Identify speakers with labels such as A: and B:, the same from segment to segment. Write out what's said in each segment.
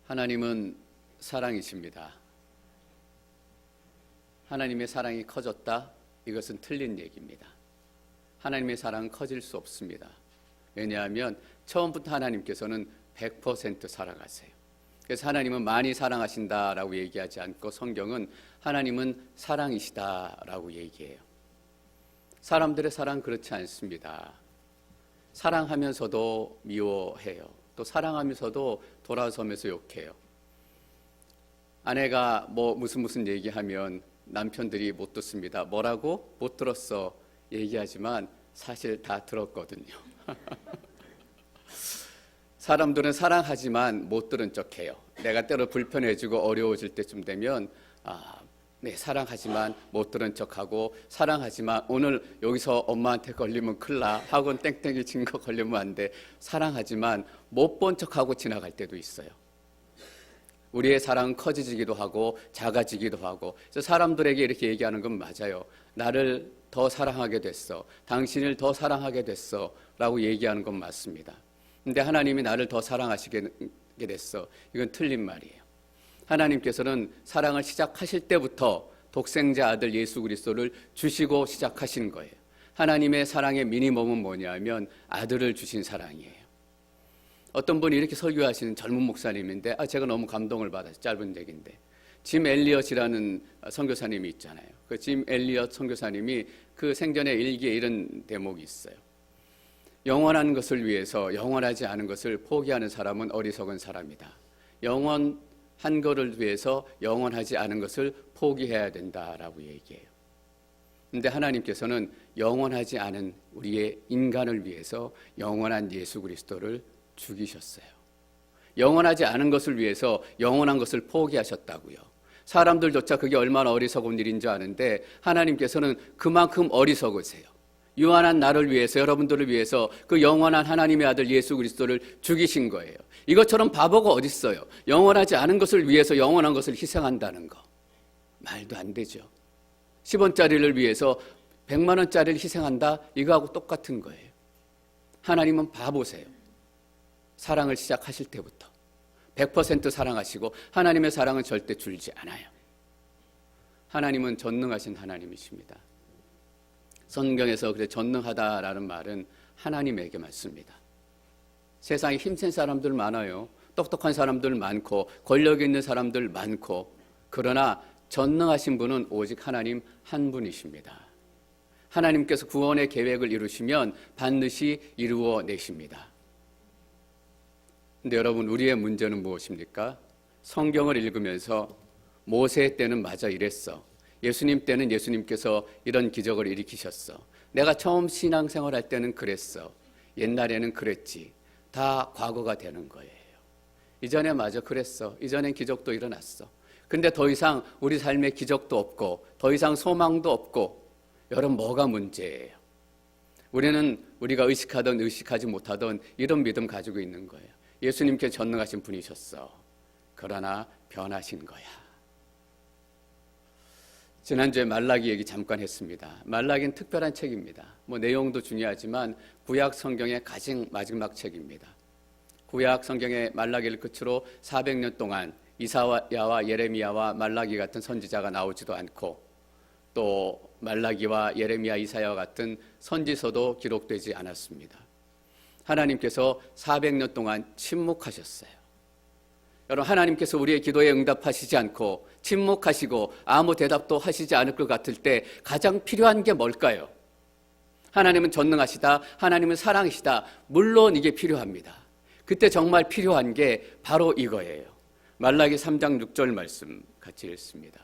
A: 하나님은 사랑이십니다. 하나님의 사랑이 커졌다? 이것은 틀린 얘기입니다. 하나님의 사랑은 커질 수 없습니다. 왜냐하면 처음부터 하나님께서는 100% 사랑하세요. 그래서 하나님은 많이 사랑하신다라고 얘기하지 않고 성경은 하나님은 사랑이시다라고 얘기해요. 사람들의 사랑 그렇지 않습니다. 사랑하면서도 미워해요. 또 사랑하면서도 돌아서면서 욕해요. 아내가 무슨 얘기하면 남편들이 못 듣습니다. 뭐라고? 못 들었어 얘기하지만 사실 다 들었거든요. 사람들은 사랑하지만 못 들은 척해요. 내가 때로 불편해지고 어려워질 때쯤 되면 네, 사랑하지만 못 들은 척하고, 사랑하지만 오늘 여기서 엄마한테 걸리면 큰일 나, 학원 땡땡이 친 거 걸리면 안 돼, 사랑하지만 못 본 척하고 지나갈 때도 있어요. 우리의 사랑은 커지기도 하고 작아지기도 하고. 그래서 사람들에게 이렇게 얘기하는 건 맞아요. 나를 더 사랑하게 됐어, 당신을 더 사랑하게 됐어 라고 얘기하는 건 맞습니다. 근데 하나님이 나를 더 사랑하시게 됐어, 이건 틀린 말이에요. 하나님께서는 사랑을 시작하실 때부터 독생자 아들 예수 그리스도를 주시고 시작하신 거예요. 하나님의 사랑의 미니멈은 뭐냐면 아들을 주신 사랑이에요. 어떤 분이 이렇게 설교하시는 젊은 목사님인데 제가 너무 감동을 받아서 짧은 얘기인데, 짐 엘리엇이라는 선교사님이 있잖아요. 그 짐 엘리엇 선교사님이 그 생전의 일기에 이런 대목이 있어요. 영원한 것을 위해서 영원하지 않은 것을 포기하는 사람은 어리석은 사람이다. 영원한 것을 위해서 영원하지 않은 것을 포기해야 된다라고 얘기해요. 그런데 하나님께서는 영원하지 않은 우리의 인간을 위해서 영원한 예수 그리스도를 죽이셨어요. 영원하지 않은 것을 위해서 영원한 것을 포기하셨다고요. 사람들조차 그게 얼마나 어리석은 일인 줄 아는데 하나님께서는 그만큼 어리석으세요. 유한한 나를 위해서, 여러분들을 위해서 그 영원한 하나님의 아들 예수 그리스도를 죽이신 거예요. 이것처럼 바보가 어디 있어요? 영원하지 않은 것을 위해서 영원한 것을 희생한다는 거 말도 안 되죠. 10원짜리를 위해서 100만 원짜리를 희생한다? 이거하고 똑같은 거예요. 하나님은 바보세요. 사랑을 시작하실 때부터 100% 사랑하시고 하나님의 사랑은 절대 줄지 않아요. 하나님은 전능하신 하나님이십니다. 성경에서 그래 전능하다라는 말은 하나님에게 맞습니다. 세상에 힘센 사람들 많아요. 똑똑한 사람들 많고 권력 있는 사람들 많고, 그러나 전능하신 분은 오직 하나님 한 분이십니다. 하나님께서 구원의 계획을 이루시면 반드시 이루어내십니다. 근데 여러분, 우리의 문제는 무엇입니까? 성경을 읽으면서 모세 때는 맞아 이랬어, 예수님 때는 예수님께서 이런 기적을 일으키셨어, 내가 처음 신앙생활할 때는 그랬어, 옛날에는 그랬지. 다 과거가 되는 거예요. 이전에 맞아 그랬어, 이전엔 기적도 일어났어. 근데 더 이상 우리 삶에 기적도 없고 더 이상 소망도 없고, 여러분 뭐가 문제예요? 우리는 우리가 의식하든 의식하지 못하든 이런 믿음 가지고 있는 거예요. 예수님께 전능하신 분이셨어, 그러나 변하신 거야. 지난주에 말라기 얘기 잠깐 했습니다. 말라기는 특별한 책입니다. 내용도 중요하지만 구약 성경의 가장 마지막 책입니다. 구약 성경의 말라기를 끝으로 400년 동안 이사야와 예레미야와 말라기 같은 선지자가 나오지도 않고, 또 말라기와 예레미야, 이사야와 같은 선지서도 기록되지 않았습니다. 하나님께서 400년 동안 침묵하셨어요. 여러분, 하나님께서 우리의 기도에 응답하시지 않고 침묵하시고 아무 대답도 하시지 않을 것 같을 때 가장 필요한 게 뭘까요? 하나님은 전능하시다, 하나님은 사랑이시다, 물론 이게 필요합니다. 그때 정말 필요한 게 바로 이거예요. 말라기 3장 6절 말씀 같이 읽습니다.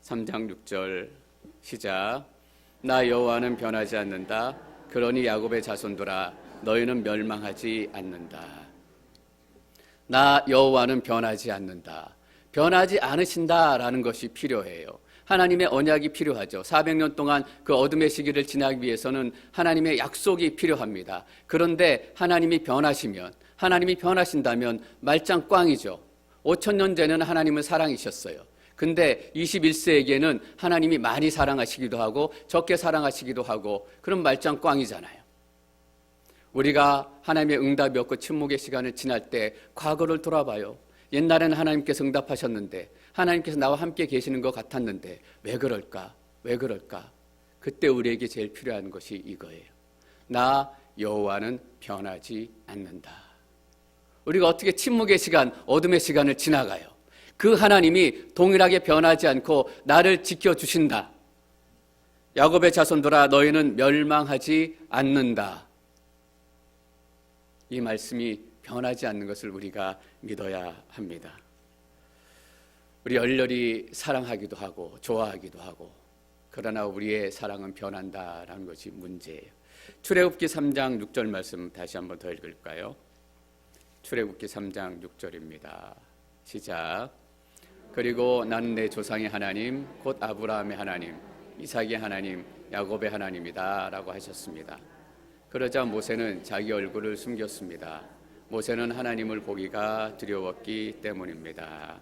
A: 3장 6절 시작. 나 여호와는 변하지 않는다. 그러니 야곱의 자손들아, 너희는 멸망하지 않는다. 나 여호와는 변하지 않는다. 변하지 않으신다라는 것이 필요해요. 하나님의 언약이 필요하죠. 400년 동안 그 어둠의 시기를 지나기 위해서는 하나님의 약속이 필요합니다. 그런데 하나님이 변하시면, 하나님이 변하신다면 말짱 꽝이죠. 5,000년 전에는 하나님은 사랑이셨어요. 근데 21세기에는 하나님이 많이 사랑하시기도 하고 적게 사랑하시기도 하고, 그럼 말짱 꽝이잖아요. 우리가 하나님의 응답이 없고 침묵의 시간을 지날 때 과거를 돌아봐요. 옛날에는 하나님께서 응답하셨는데, 하나님께서 나와 함께 계시는 것 같았는데 왜 그럴까? 왜 그럴까? 그때 우리에게 제일 필요한 것이 이거예요. 나 여호와는 변하지 않는다. 우리가 어떻게 침묵의 시간, 어둠의 시간을 지나가요? 그 하나님이 동일하게 변하지 않고 나를 지켜주신다. 야곱의 자손들아, 너희는 멸망하지 않는다. 이 말씀이 변하지 않는 것을 우리가 믿어야 합니다. 우리 열렬히 사랑하기도 하고 좋아하기도 하고, 그러나 우리의 사랑은 변한다라는 것이 문제예요. 출애굽기 3장 6절 말씀 다시 한번 더 읽을까요? 출애굽기 3장 6절입니다. 시작. 그리고 나는 내 조상의 하나님 곧 아브라함의 하나님, 이삭의 하나님, 야곱의 하나님이다 라고 하셨습니다. 그러자 모세는 자기 얼굴을 숨겼습니다. 모세는 하나님을 보기가 두려웠기 때문입니다.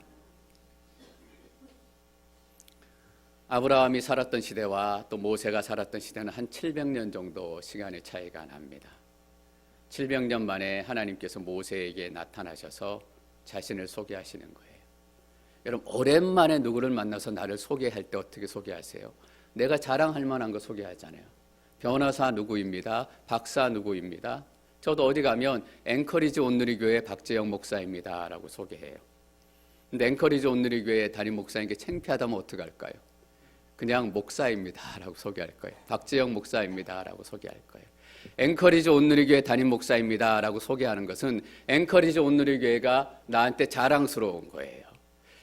A: 아브라함이 살았던 시대와 또 모세가 살았던 시대는 한 700년 정도 시간의 차이가 납니다. 700년 만에 하나님께서 모세에게 나타나셔서 자신을 소개하시는 거예요. 여러분, 오랜만에 누구를 만나서 나를 소개할 때 어떻게 소개하세요? 내가 자랑할 만한 거 소개하잖아요. 변호사 누구입니다. 박사 누구입니다. 저도 어디 가면 앵커리지 온누리교회 박재영 목사입니다 라고 소개해요. 근데 앵커리지 온누리교회 담임 목사님께 창피하다면 어떡할까요? 그냥 목사입니다 라고 소개할 거예요. 박재영 목사입니다 라고 소개할 거예요. 앵커리지 온누리교회 담임 목사입니다 라고 소개하는 것은 앵커리지 온누리교회가 나한테 자랑스러운 거예요.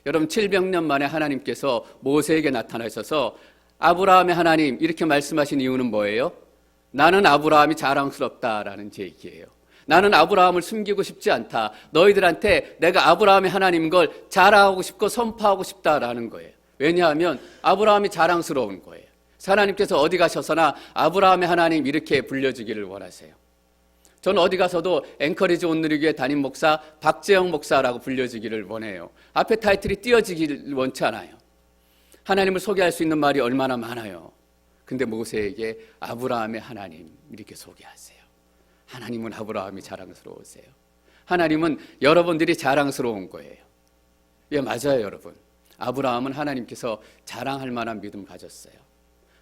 A: 여러분, 700년 만에 하나님께서 모세에게 나타나셔서 아브라함의 하나님 이렇게 말씀하신 이유는 뭐예요? 나는 아브라함이 자랑스럽다라는 제 얘기예요. 나는 아브라함을 숨기고 싶지 않다. 너희들한테 내가 아브라함의 하나님인 걸 자랑하고 싶고 선포하고 싶다라는 거예요. 왜냐하면 아브라함이 자랑스러운 거예요. 하나님께서 어디 가셔서나 아브라함의 하나님 이렇게 불려주기를 원하세요. 저는 어디 가서도 앵커리지 온누리교회 담임 목사 박재영 목사라고 불려주기를 원해요. 앞에 타이틀이 띄어지기를 원치 않아요. 하나님을 소개할 수 있는 말이 얼마나 많아요. 근데 모세에게 아브라함의 하나님 이렇게 소개하세요. 하나님은 아브라함이 자랑스러우세요. 하나님은 여러분들이 자랑스러운 거예요. 예, 맞아요, 여러분. 아브라함은 하나님께서 자랑할 만한 믿음 가졌어요.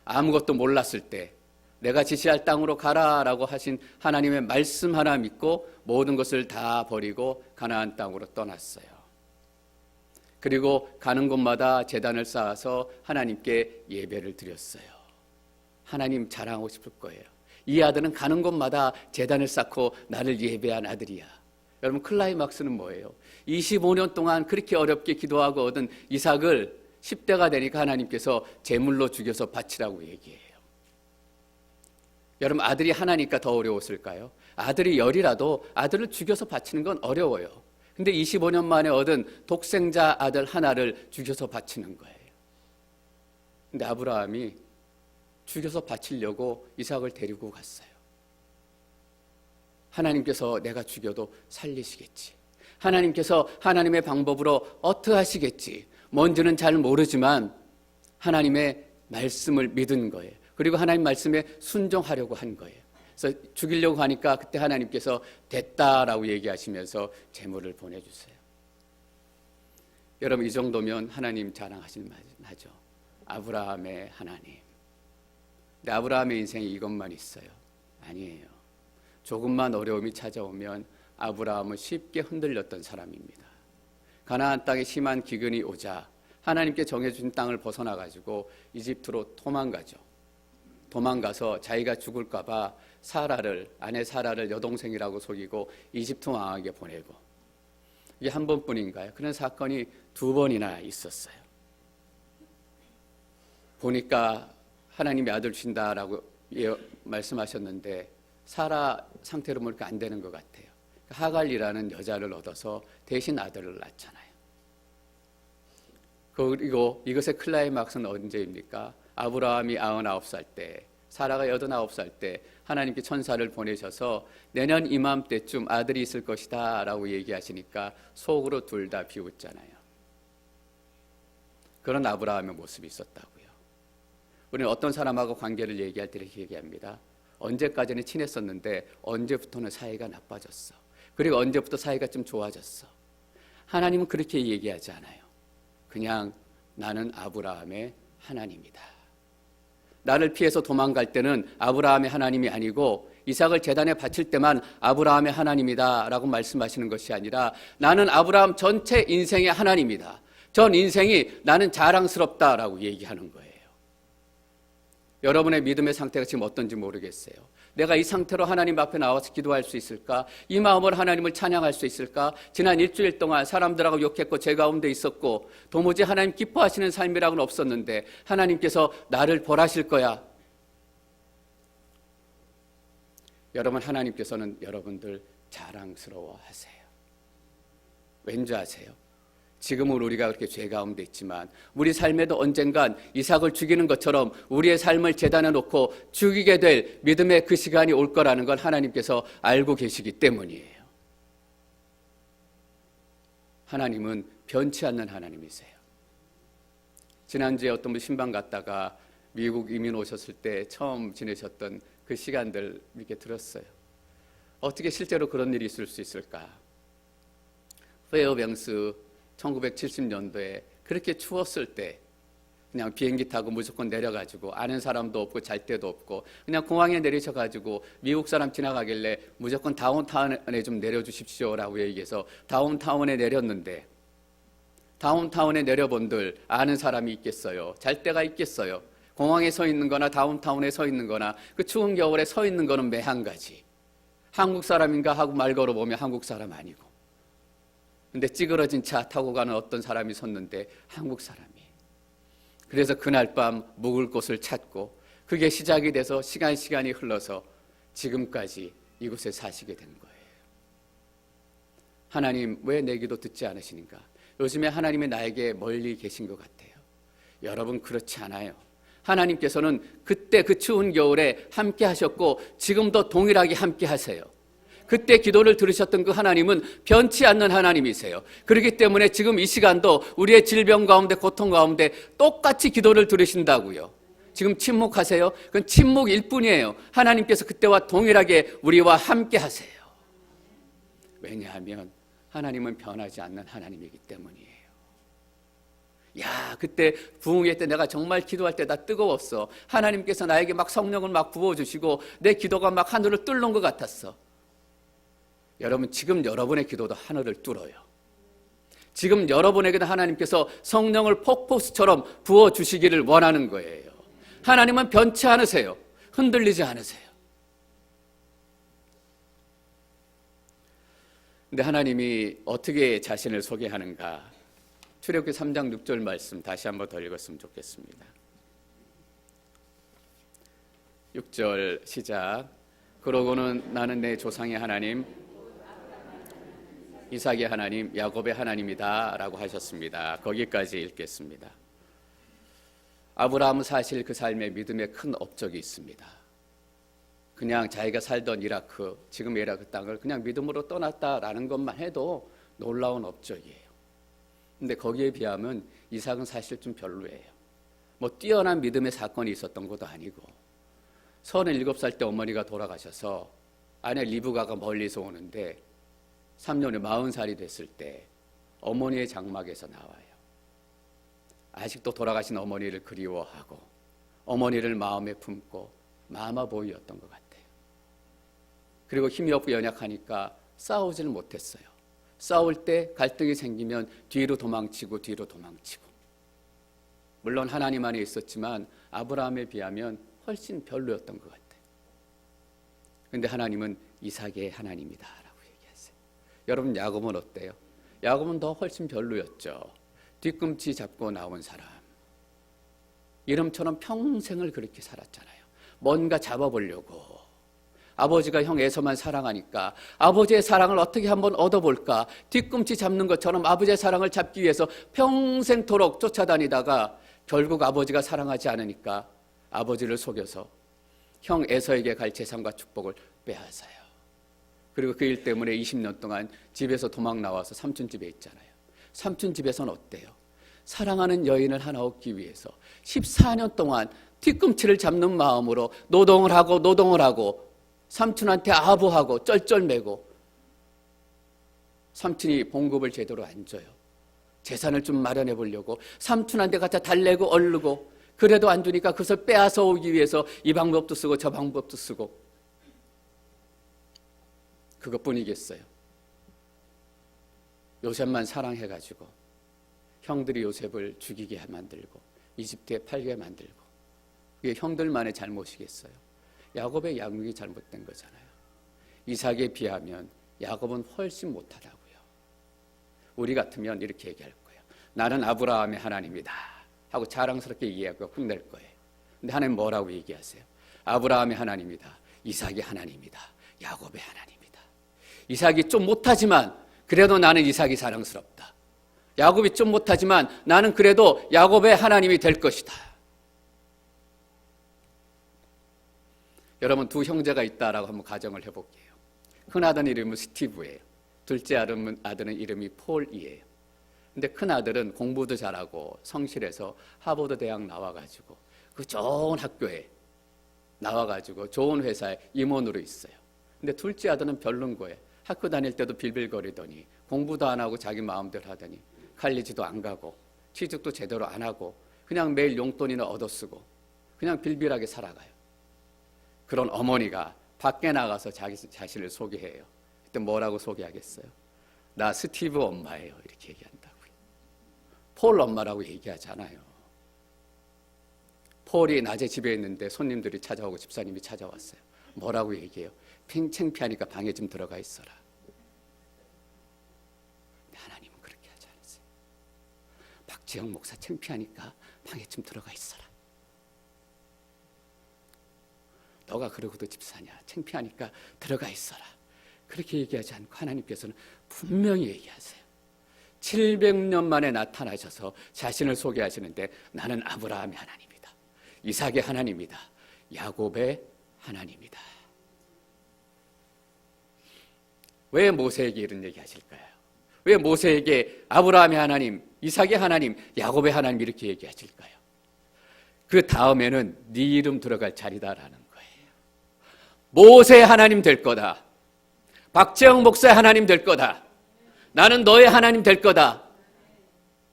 A: 아무것도 몰랐을 때 내가 지시할 땅으로 가라라고 하신 하나님의 말씀 하나 믿고 모든 것을 다 버리고 가나안 땅으로 떠났어요. 그리고 가는 곳마다 제단을 쌓아서 하나님께 예배를 드렸어요. 하나님 자랑하고 싶을 거예요. 이 아들은 가는 곳마다 제단을 쌓고 나를 예배한 아들이야. 여러분, 클라이막스는 뭐예요? 25년 동안 그렇게 어렵게 기도하고 얻은 이삭을 10대가 되니까 하나님께서 제물로 죽여서 바치라고 얘기해요. 여러분, 아들이 하나니까 더 어려웠을까요? 아들이 열이라도 아들을 죽여서 바치는 건 어려워요. 근데 25년 만에 얻은 독생자 아들 하나를 죽여서 바치는 거예요. 근데 아브라함이 죽여서 바치려고 이삭을 데리고 갔어요. 하나님께서 내가 죽여도 살리시겠지. 하나님께서 하나님의 방법으로 어떻게 하시겠지. 뭔지는 잘 모르지만 하나님의 말씀을 믿은 거예요. 그리고 하나님 말씀에 순종하려고 한 거예요. 그래서 죽이려고 하니까 그때 하나님께서 됐다라고 얘기하시면서 제물을 보내주세요. 여러분, 이 정도면 하나님 자랑하실 만하죠. 아브라함의 하나님. 근데 아브라함의 인생에 이것만 있어요? 아니에요. 조금만 어려움이 찾아오면 아브라함은 쉽게 흔들렸던 사람입니다. 가나안 땅에 심한 기근이 오자 하나님께 정해준 땅을 벗어나가지고 이집트로 도망가죠. 도망가서 자기가 죽을까 봐 아내 사라를 여동생이라고 속이고 이집트 왕에게 보내고, 이게 한 번뿐인가요? 그런 사건이 2번이나 있었어요. 보니까 하나님이 아들 주신다라고 말씀하셨는데 사라 상태로 보니까 안 되는 것 같아요. 하갈이라는 여자를 얻어서 대신 아들을 낳잖아요. 그리고 이것의 클라이막스는 언제입니까? 아브라함이 99살 때, 사라가 89살 때 하나님께 천사를 보내셔서 내년 이맘때쯤 아들이 있을 것이다 라고 얘기하시니까 속으로 둘 다 비웃잖아요. 그런 아브라함의 모습이 있었다고요. 우리는 어떤 사람하고 관계를 얘기할 때 이렇게 얘기합니다. 언제까지는 친했었는데 언제부터는 사이가 나빠졌어. 그리고 언제부터 사이가 좀 좋아졌어. 하나님은 그렇게 얘기하지 않아요. 그냥 나는 아브라함의 하나님이다. 나를 피해서 도망갈 때는 아브라함의 하나님이 아니고 이삭을 제단에 바칠 때만 아브라함의 하나님이다 라고 말씀하시는 것이 아니라 나는 아브라함 전체 인생의 하나님이다. 전 인생이 나는 자랑스럽다라고 얘기하는 거예요. 여러분의 믿음의 상태가 지금 어떤지 모르겠어요. 내가 이 상태로 하나님 앞에 나와서 기도할 수 있을까? 이 마음으로 하나님을 찬양할 수 있을까? 지난 일주일 동안 사람들하고 욕했고 제 가운데 있었고 도무지 하나님 기뻐하시는 삶이라고는 없었는데 하나님께서 나를 벌하실 거야. 여러분, 하나님께서는 여러분들 자랑스러워하세요. 왠지 아세요? 지금은 우리가 그렇게 죄 가운데 있지만 우리 삶에도 언젠간 이삭을 죽이는 것처럼 우리의 삶을 제단에 놓고 죽이게 될 믿음의 그 시간이 올 거라는 걸 하나님께서 알고 계시기 때문이에요. 하나님은 변치 않는 하나님이세요. 지난주에 어떤 분 신방 갔다가 미국 이민 오셨을 때 처음 지내셨던 그 시간들 이렇게 들었어요. 어떻게 실제로 그런 일이 있을 수 있을까? 페어뱅스 1970년도에 그렇게 추웠을 때 그냥 비행기 타고 무조건 내려가지고 아는 사람도 없고 잘 데도 없고 그냥 공항에 내리셔가지고 미국 사람 지나가길래 무조건 다운타운에 좀 내려주십시오라고 얘기해서 다운타운에 내렸는데 다운타운에 내려본들 아는 사람이 있겠어요? 잘 데가 있겠어요? 공항에 서 있는 거나 다운타운에 서 있는 거나 그 추운 겨울에 서 있는 거는 매 한 가지. 한국 사람인가 하고 말 걸어보면 한국 사람 아니고 근데 찌그러진 차 타고 가는 어떤 사람이 섰는데 한국 사람이. 그래서 그날 밤 묵을 곳을 찾고 그게 시작이 돼서 시간이 흘러서 지금까지 이곳에 사시게 된 거예요. 하나님 왜 내 기도 듣지 않으시는가? 요즘에 하나님이 나에게 멀리 계신 것 같아요. 여러분 그렇지 않아요. 하나님께서는 그때 그 추운 겨울에 함께 하셨고 지금도 동일하게 함께 하세요. 그때 기도를 들으셨던 그 하나님은 변치 않는 하나님이세요. 그렇기 때문에 지금 이 시간도 우리의 질병 가운데 고통 가운데 똑같이 기도를 들으신다고요. 지금 침묵하세요? 그건 침묵일 뿐이에요. 하나님께서 그때와 동일하게 우리와 함께 하세요. 왜냐하면 하나님은 변하지 않는 하나님이기 때문이에요. 야, 그때 부흥회 때 내가 정말 기도할 때 나 뜨거웠어. 하나님께서 나에게 막 성령을 막 부어주시고 내 기도가 막 하늘을 뚫는 것 같았어. 여러분, 지금 여러분의 기도도 하늘을 뚫어요. 지금 여러분에게도 하나님께서 성령을 폭포수처럼 부어주시기를 원하는 거예요. 하나님은 변치 않으세요. 흔들리지 않으세요. 근데 하나님이 어떻게 자신을 소개하는가? 출애굽기 3장 6절 말씀 다시 한번 더 읽었으면 좋겠습니다. 6절 시작. 그러고는 나는 내 조상의 하나님 이삭의 하나님, 야곱의 하나님이다 라고 하셨습니다. 거기까지 읽겠습니다. 아브라함은 사실 그 삶에 믿음의 큰 업적이 있습니다. 그냥 자기가 살던 이라크, 지금 이라크 땅을 그냥 믿음으로 떠났다라는 것만 해도 놀라운 업적이에요. 근데 거기에 비하면 이삭은 사실 좀 별로예요. 뭐 뛰어난 믿음의 사건이 있었던 것도 아니고 37살 때 어머니가 돌아가셔서 아내 리브가가 멀리서 오는데 3년 후 40살이 됐을 때 어머니의 장막에서 나와요. 아직도 돌아가신 어머니를 그리워하고 어머니를 마음에 품고 마마보이였던 것 같아요. 그리고 힘이 없고 연약하니까 싸우지를 못했어요. 싸울 때 갈등이 생기면 뒤로 도망치고 물론 하나님 안에 있었지만 아브라함에 비하면 훨씬 별로였던 것 같아요. 그런데 하나님은 이삭의 하나님이다. 여러분 야곱은 어때요? 야곱은 더 훨씬 별로였죠. 뒤꿈치 잡고 나온 사람. 이름처럼 평생을 그렇게 살았잖아요. 뭔가 잡아보려고. 아버지가 형 에서만 사랑하니까 아버지의 사랑을 어떻게 한번 얻어볼까. 뒤꿈치 잡는 것처럼 아버지의 사랑을 잡기 위해서 평생토록 쫓아다니다가 결국 아버지가 사랑하지 않으니까 아버지를 속여서 형 에서에게 갈 재산과 축복을 빼앗아요. 그리고 그 일 때문에 20년 동안 집에서 도망 나와서 삼촌 집에 있잖아요. 삼촌 집에서는 어때요? 사랑하는 여인을 하나 얻기 위해서 14년 동안 뒤꿈치를 잡는 마음으로 노동을 하고 삼촌한테 아부하고 쩔쩔매고 삼촌이 봉급을 제대로 안 줘요. 재산을 좀 마련해 보려고 삼촌한테 갖다 달래고 얼르고 그래도 안 주니까 그것을 빼앗아 오기 위해서 이 방법도 쓰고 저 방법도 쓰고 그것뿐이겠어요. 요셉만 사랑해가지고 형들이 요셉을 죽이게 만들고 이집트에 팔게 만들고 그게 형들만의 잘못이겠어요. 야곱의 양육이 잘못된 거잖아요. 이삭에 비하면 야곱은 훨씬 못하다고요. 우리 같으면 이렇게 얘기할 거예요. 나는 아브라함의 하나님이다 하고 자랑스럽게 얘기하고 혼낼 거예요. 근데 하나님 뭐라고 얘기하세요? 아브라함의 하나님이다, 이삭의 하나님이다, 야곱의 하나님이다. 이삭이 좀 못하지만 그래도 나는 이삭이 사랑스럽다. 야곱이 좀 못하지만 나는 그래도 야곱의 하나님이 될 것이다. 여러분, 두 형제가 있다라고 한번 가정을 해볼게요. 큰 아들 이름은 스티브예요. 둘째 아들은 이름이 폴이에요. 근데 큰 아들은 공부도 잘하고 성실해서 하버드 대학 나와가지고 그 좋은 학교에 나와가지고 좋은 회사에 임원으로 있어요. 근데 둘째 아들은 별론 거예요. 학교 다닐 때도 빌빌거리더니 공부도 안 하고 자기 마음대로 하더니 칼리지도 안 가고 취직도 제대로 안 하고 그냥 매일 용돈이나 얻어쓰고 그냥 빌빌하게 살아가요. 그런 어머니가 밖에 나가서 자기 자신을 소개해요. 그때 뭐라고 소개하겠어요? 나 스티브 엄마예요. 이렇게 얘기한다고요. 폴 엄마라고 얘기하잖아요. 폴이 낮에 집에 있는데 손님들이 찾아오고 집사님이 찾아왔어요. 뭐라고 얘기해요? 창피하니까 방에 좀 들어가 있어라. 근데 하나님은 그렇게 하지 않으세요. 박지영 목사 창피하니까 방에 좀 들어가 있어라. 너가 그러고도 집사냐? 창피하니까 들어가 있어라. 그렇게 얘기하지 않고 하나님께서는 분명히 얘기하세요. 700년 만에 나타나셔서 자신을 소개하시는데 나는 아브라함의 하나님이다, 이삭의 하나님이다, 야곱의 하나님이다. 왜 모세에게 이런 얘기 하실까요? 왜 모세에게 아브라함의 하나님, 이삭의 하나님, 야곱의 하나님 이렇게 얘기하실까요? 그 다음에는 네 이름 들어갈 자리다라는 거예요. 모세의 하나님 될 거다. 박재영 목사의 하나님 될 거다. 나는 너의 하나님 될 거다.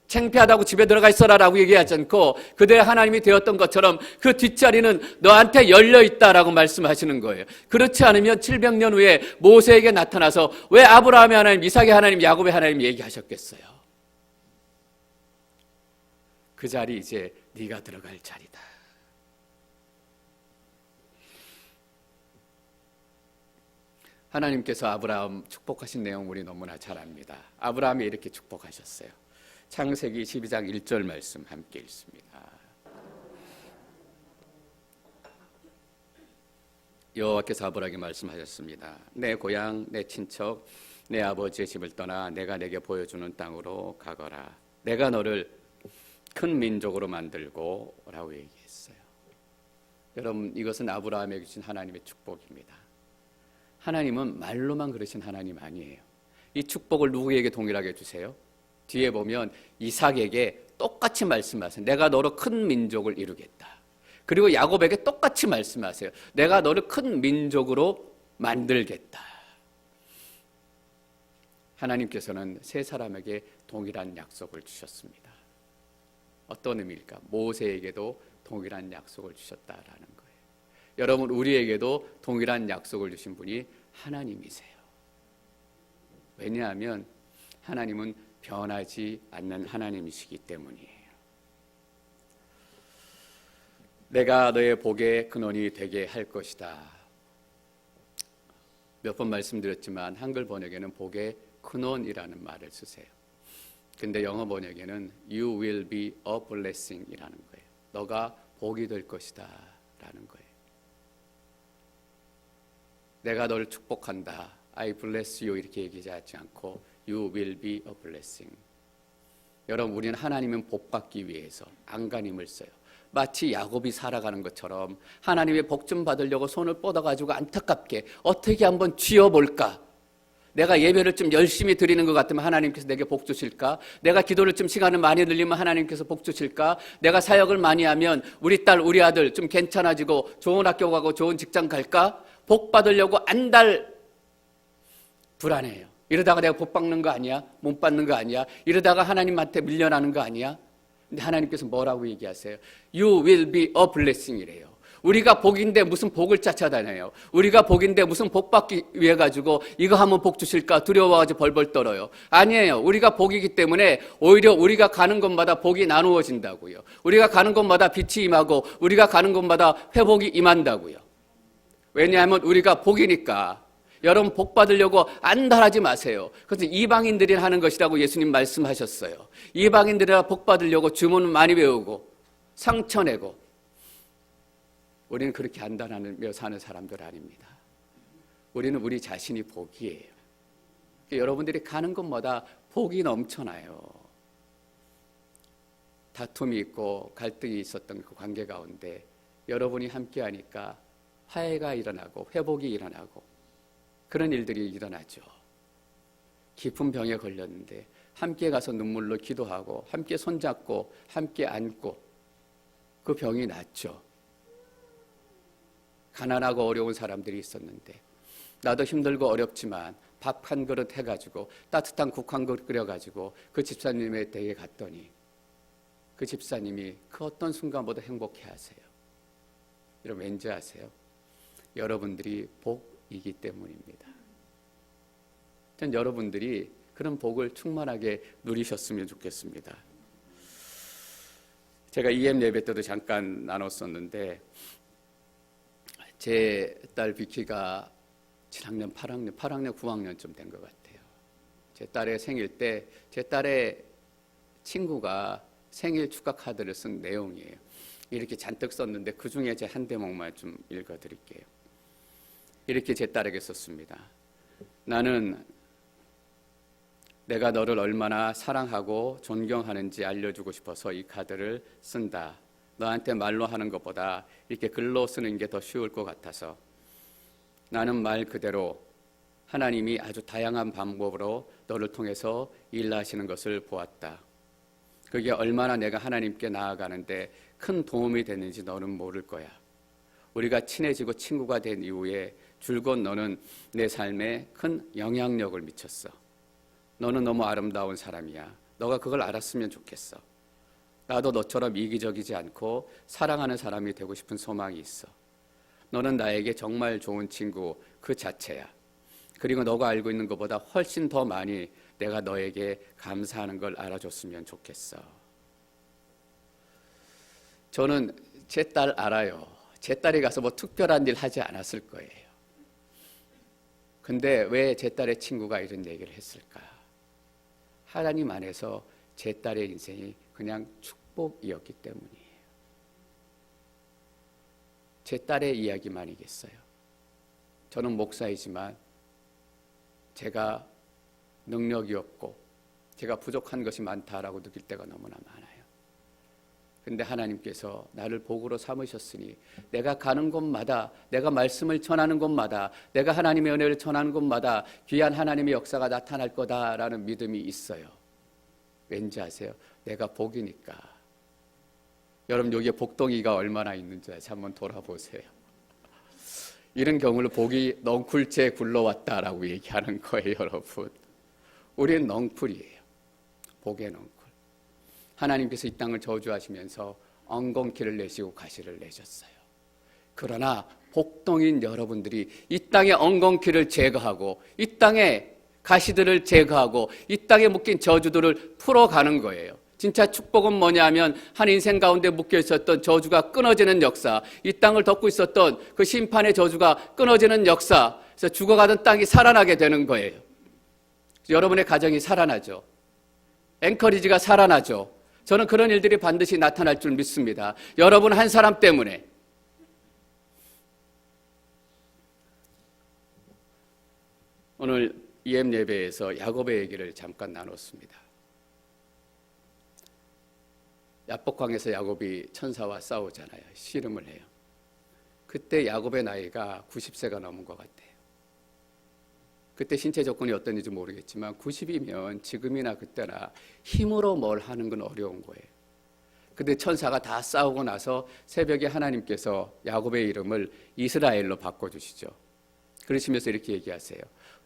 A: 창피하다고 집에 들어가 있어라라고 얘기하지 않고 그들의 하나님이 되었던 것처럼 그 뒷자리는 너한테 열려 있다라고 말씀하시는 거예요. 그렇지 않으면 700년 후에 모세에게 나타나서 왜 아브라함의 하나님, 이삭의 하나님, 야곱의 하나님 얘기하셨겠어요? 그 자리 이제 네가 들어갈 자리다. 하나님께서 아브라함 축복하신 내용 우리 너무나 잘 압니다. 아브라함이 이렇게 축복하셨어요. 창세기 12장 1절 말씀 함께 읽습니다. 여호와께서 아브라함에게 말씀하셨습니다. 내 고향, 내 친척, 내 아버지의 집을 떠나 내가 내게 보여주는 땅으로 가거라. 내가 너를 큰 민족으로 만들고 라고 얘기했어요. 여러분, 이것은 아브라함에게 주신 하나님의 축복입니다. 하나님은 말로만 그러신 하나님 아니에요. 이 축복을 누구에게 동일하게 주세요? 뒤에 보면 이삭에게 똑같이 말씀하세요. 내가 너로 큰 민족을 이루겠다. 그리고 야곱에게 똑같이 말씀하세요. 내가 너를 큰 민족으로 만들겠다. 하나님께서는 세 사람에게 동일한 약속을 주셨습니다. 어떤 의미일까? 모세에게도 동일한 약속을 주셨다라는 거예요. 여러분, 우리에게도 동일한 약속을 주신 분이 하나님이세요. 왜냐하면 하나님은 변하지 않는 하나님이시기 때문이에요. 내가 너의 복의 근원이 되게 할 것이다. 몇 번 말씀드렸지만 한글 번역에는 복의 근원이라는 말을 쓰세요. 근데 영어 번역에는 You will be a blessing 이라는 거예요. 너가 복이 될 것이다 라는 거예요. 내가 너를 축복한다. I bless you 이렇게 얘기하지 않고 You will be a blessing. 여러분, 우리는 하나님은 복 받기 위해서 안간힘을 써요. 마치 야곱이 살아가는 것처럼 하나님의 복 좀 받으려고 손을 뻗어가지고 안타깝게 어떻게 한번 쥐어볼까? 내가 예배를 좀 열심히 드리는 것 같으면 하나님께서 내게 복 주실까? 내가 기도를 좀 시간을 많이 늘리면 하나님께서 복 주실까? 내가 사역을 많이 하면 우리 딸, 우리 아들 좀 괜찮아지고 좋은 학교 가고 좋은 직장 갈까? 복 받으려고 안달 불안해요. 이러다가 내가 복 받는 거 아니야? 못 받는 거 아니야? 이러다가 하나님한테 밀려나는 거 아니야? 근데 하나님께서 뭐라고 얘기하세요? You will be a blessing 이래요. 우리가 복인데 무슨 복을 쫓아다녀요. 우리가 복인데 무슨 복 받기 위해 가지고 이거 하면 복 주실까 두려워가지고 벌벌 떨어요. 아니에요. 우리가 복이기 때문에 오히려 우리가 가는 곳마다 복이 나누어진다고요. 우리가 가는 곳마다 빛이 임하고 우리가 가는 곳마다 회복이 임한다고요. 왜냐하면 우리가 복이니까. 여러분 복 받으려고 안달하지 마세요. 그래서 이방인들이 하는 것이라고 예수님 말씀하셨어요. 이방인들이라 복 받으려고 주문 많이 외우고 상처 내고 우리는 그렇게 안달하며 사는 사람들 아닙니다. 우리는 우리 자신이 복이에요. 여러분들이 가는 곳마다 복이 넘쳐나요. 다툼이 있고 갈등이 있었던 그 관계 가운데 여러분이 함께하니까 화해가 일어나고 회복이 일어나고 그런 일들이 일어나죠. 깊은 병에 걸렸는데 함께 가서 눈물로 기도하고 함께 손잡고 함께 안고 그 병이 낫죠. 가난하고 어려운 사람들이 있었는데 나도 힘들고 어렵지만 밥 한 그릇 해가지고 따뜻한 국 한 그릇 끓여가지고 그 집사님의 댁에 갔더니 그 집사님이 그 어떤 순간보다 행복해하세요. 여러분 왠지 아세요? 여러분들이 복이기 때문입니다. 전 여러분들이 그런 복을 충만하게 누리셨으면 좋겠습니다. 제가 EM 예배 때도 잠깐 나눴었는데 제 딸 비키가 지난년 8학년, 9학년쯤 된 것 같아요. 제 딸의 생일 때 제 딸의 친구가 생일 축하 카드를 쓴 내용이에요. 이렇게 잔뜩 썼는데 그 중에 제 한 대목만 좀 읽어드릴게요. 이렇게 제 딸에게 썼습니다. 나는 내가 너를 얼마나 사랑하고 존경하는지 알려주고 싶어서 이 카드를 쓴다. 너한테 말로 하는 것보다 이렇게 글로 쓰는 게 더 쉬울 것 같아서 나는 말 그대로 하나님이 아주 다양한 방법으로 너를 통해서 일하시는 것을 보았다. 그게 얼마나 내가 하나님께 나아가는데 큰 도움이 됐는지 너는 모를 거야. 우리가 친해지고 친구가 된 이후에 줄곧 너는 내 삶에 큰 영향력을 미쳤어. 너는 너무 아름다운 사람이야. 너가 그걸 알았으면 좋겠어. 나도 너처럼 이기적이지 않고 사랑하는 사람이 되고 싶은 소망이 있어. 너는 나에게 정말 좋은 친구 그 자체야. 그리고 너가 알고 있는 것보다 훨씬 더 많이 내가 너에게 감사하는 걸 알아줬으면 좋겠어. 저는 제 딸 알아요. 제 딸이 가서 뭐 특별한 일 하지 않았을 거예요. 근데 왜 제 딸의 친구가 이런 얘기를 했을까? 하나님 안에서 제 딸의 인생이 그냥 축복이었기 때문이에요. 제 딸의 이야기만이겠어요. 저는 목사이지만 제가 능력이 없고 제가 부족한 것이 많다라고 느낄 때가 너무나 많아요. 근데 하나님께서 나를 복으로 삼으셨으니 내가 가는 곳마다 내가 말씀을 전하는 곳마다 내가 하나님의 은혜를 전하는 곳마다 귀한 하나님의 역사가 나타날 거다라는 믿음이 있어요. 왠지 아세요? 내가 복이니까. 여러분 여기에 복덩이가 얼마나 있는지 한번 돌아보세요. 이런 경우를 복이 넝쿨째 굴러왔다라고 얘기하는 거예요. 여러분 우리는 넝쿨이에요. 복의 넝쿨. 하나님께서 이 땅을 저주하시면서 엉겅퀴를 내시고 가시를 내셨어요. 그러나 복덩이인 여러분들이 이 땅의 엉겅퀴를 제거하고 이 땅의 가시들을 제거하고 이 땅에 묶인 저주들을 풀어가는 거예요. 진짜 축복은 뭐냐 하면 한 인생 가운데 묶여 있었던 저주가 끊어지는 역사, 이 땅을 덮고 있었던 그 심판의 저주가 끊어지는 역사, 그래서 죽어가던 땅이 살아나게 되는 거예요. 여러분의 가정이 살아나죠. 앵커리지가 살아나죠. 저는 그런 일들이 반드시 나타날 줄 믿습니다. 여러분 한 사람 때문에. 오늘 EM 예배에서 야곱의 얘기를 잠깐 나눴습니다. 야복강에서 야곱이 천사와 싸우잖아요. 씨름을 해요. 그때 야곱의 나이가 90세가 넘은 것 같아요. 그때 신체 조건이 어떤지 모르겠지만 90이면 지금이나 그때나 힘으로 뭘 하는 건 어려운 거예요. 근데 천사가 다 싸우고 나서 새벽에 하나님께서 야곱의 이름을 이스라엘로 바꿔주시죠. 그러시면서 이렇게 얘기하세요.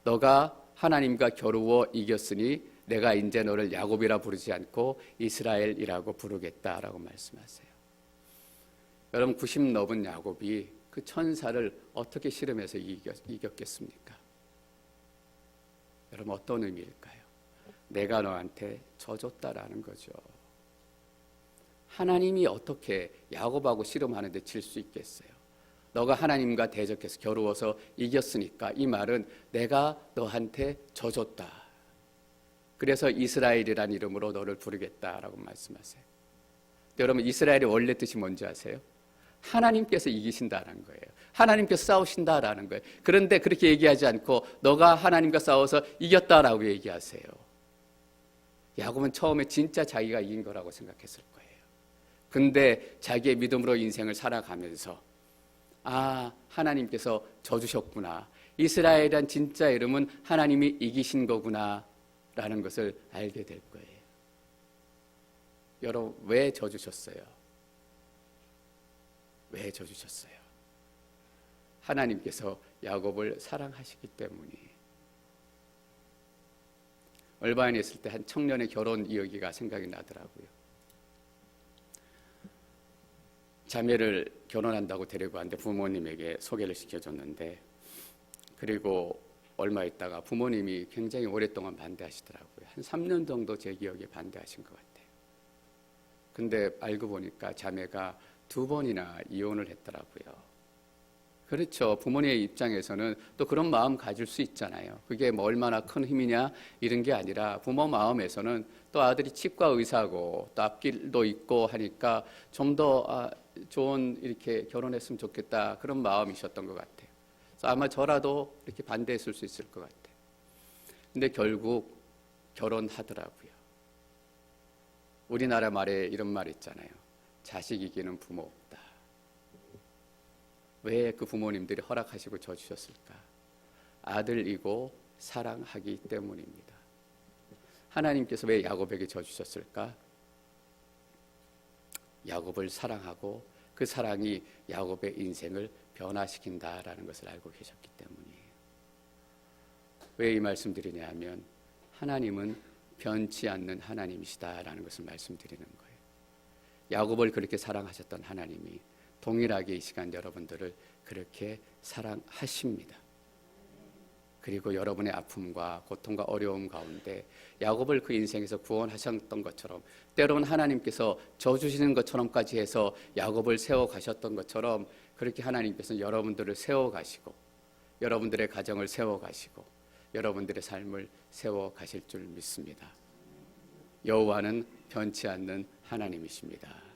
A: 너가 하나님과 겨루어 이겼으니 내가 이제 너를 야곱이라 부르지 않고 이스라엘이라고 부르겠다라고 말씀하세요. 여러분 90 넘은 야곱이 그 천사를 어떻게 씨름해서 이겼겠습니까? 여러분 어떤 의미일까요? 내가 너한테 져줬다라는 거죠. 하나님이 어떻게 야곱하고 씨름하는데 질 수 있겠어요? 너가 하나님과 대적해서 겨루어서 이겼으니까 이 말은 내가 너한테 져줬다. 그래서 이스라엘이라는 이름으로 너를 부르겠다라고 말씀하세요. 여러분 이스라엘의 원래 뜻이 뭔지 아세요? 하나님께서 이기신다는 거예요. 하나님께서 싸우신다라는 거예요. 그런데 그렇게 얘기하지 않고 너가 하나님과 싸워서 이겼다라고 얘기하세요. 야곱은 처음에 진짜 자기가 이긴 거라고 생각했을 거예요. 근데 자기의 믿음으로 인생을 살아가면서 하나님께서 져주셨구나. 이스라엘이란 진짜 이름은 하나님이 이기신 거구나 라는 것을 알게 될 거예요. 여러분 왜 져주셨어요? 왜 져주셨어요? 하나님께서 야곱을 사랑하시기 때문이에요. 얼바인에 있을 때 한 청년의 결혼 이야기가 생각이 나더라고요. 자매를 결혼한다고 데리고 왔는데 부모님에게 소개를 시켜줬는데 그리고 얼마 있다가 부모님이 굉장히 오랫동안 반대하시더라고요. 한 3년 정도 제 기억에 반대하신 것 같아요. 근데 알고 보니까 자매가 2번이나 이혼을 했더라고요. 그렇죠. 부모님의 입장에서는 또 그런 마음 가질 수 있잖아요. 그게 뭐 얼마나 큰 힘이냐 이런 게 아니라 부모 마음에서는 또 아들이 치과 의사고 또 앞길도 있고 하니까 좀 더 좋은 이렇게 결혼했으면 좋겠다 그런 마음이셨던 것 같아요. 그래서 아마 저라도 이렇게 반대했을 수 있을 것 같아요. 근데 결국 결혼하더라고요. 우리나라 말에 이런 말 있잖아요. 자식 이기는 부모 없다. 왜 그 부모님들이 허락하시고 져주셨을까? 아들이고 사랑하기 때문입니다. 하나님께서 왜 야곱에게 져주셨을까? 야곱을 사랑하고 그 사랑이 야곱의 인생을 변화시킨다라는 것을 알고 계셨기 때문이에요. 왜 이 말씀 드리냐 하면 하나님은 변치 않는 하나님이시다라는 것을 말씀드리는 거예요. 야곱을 그렇게 사랑하셨던 하나님이 동일하게 이 시간 여러분들을 그렇게 사랑하십니다. 그리고 여러분의 아픔과 고통과 어려움 가운데 야곱을 그 인생에서 구원하셨던 것처럼 때로는 하나님께서 져주시는 것처럼까지 해서 야곱을 세워가셨던 것처럼 그렇게 하나님께서 여러분들을 세워가시고 여러분들의 가정을 세워가시고 여러분들의 삶을 세워가실 줄 믿습니다. 여호와는 변치 않는 하나님이십니다.